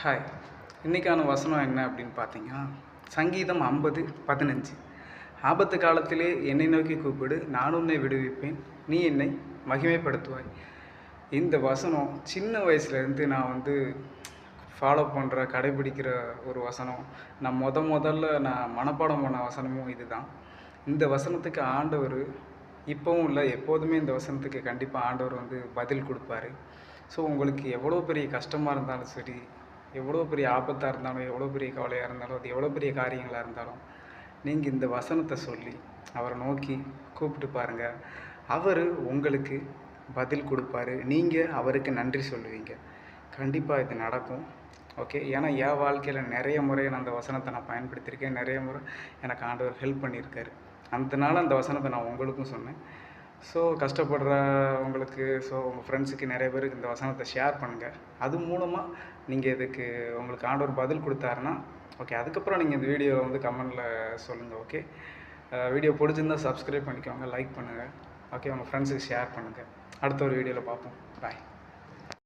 Hi. இன்றைக்கான வசனம் என்ன அப்படின்னு பார்த்தீங்கன்னா, சங்கீதம் 50:15. ஆபத்து காலத்திலே என்னை நோக்கி கூப்பிடு, நான் உன்னை விடுவிப்பேன், நீ என்னை மகிமைப்படுத்துவாய். இந்த வசனம் சின்ன வயசுலேருந்து நான் ஃபாலோ பண்ணுற, கடைபிடிக்கிற ஒரு வசனம். நான் முதல்ல மனப்பாடம் பண்ண வசனமும் இதுதான். இந்த வசனத்துக்கு ஆண்டவர் இப்போவும் இல்லை, எப்போதுமே இந்த வசனத்துக்கு கண்டிப்பாக ஆண்டவர் பதில் கொடுப்பாரு. ஸோ உங்களுக்கு எவ்வளோ பெரிய கஷ்டமாக இருந்தாலும் சரி, எவ்வளோ பெரிய ஆபத்தாக இருந்தாலும், எவ்வளோ பெரிய கவலையாக இருந்தாலும், அது எவ்வளோ பெரிய காரியங்களாக இருந்தாலும், நீங்கள் இந்த வசனத்தை சொல்லி அவரை நோக்கி கூப்பிட்டு பாருங்கள். அவர் உங்களுக்கு பதில் கொடுப்பாரு. நீங்கள் அவருக்கு நன்றி சொல்லுவீங்க. கண்டிப்பாக இது நடக்கும். ஓகே. ஏன்னா என் வாழ்க்கையில் நிறைய முறை நான் அந்த வசனத்தை நான் பயன்படுத்தியிருக்கேன். நிறைய முறை எனக்கு ஆண்டவர் ஹெல்ப் பண்ணியிருக்காரு. அதனால அந்த வசனத்தை நான் உங்களுக்கும் சொன்னேன். ஸோ கஷ்டப்படுறவங்களுக்கு, உங்கள் ஃப்ரெண்ட்ஸுக்கு நிறைய பேருக்கு இந்த வசனத்தை ஷேர் பண்ணுங்கள். அது மூலமாக நீங்கள் இதுக்கு உங்களுக்கு ஆண்டவர் பதில் கொடுத்தாருன்னா ஓகே. அதுக்கப்புறம் நீங்கள் இந்த வீடியோவை கமெண்டில் சொல்லுங்கள். ஓகே. வீடியோ பிடிச்சிருந்தால் சப்ஸ்கிரைப் பண்ணிக்கோங்க, லைக் பண்ணுங்கள். ஓகே. உங்கள் ஃப்ரெண்ட்ஸுக்கு ஷேர் பண்ணுங்கள். அடுத்த ஒரு வீடியோவில் பார்ப்போம். பாய்.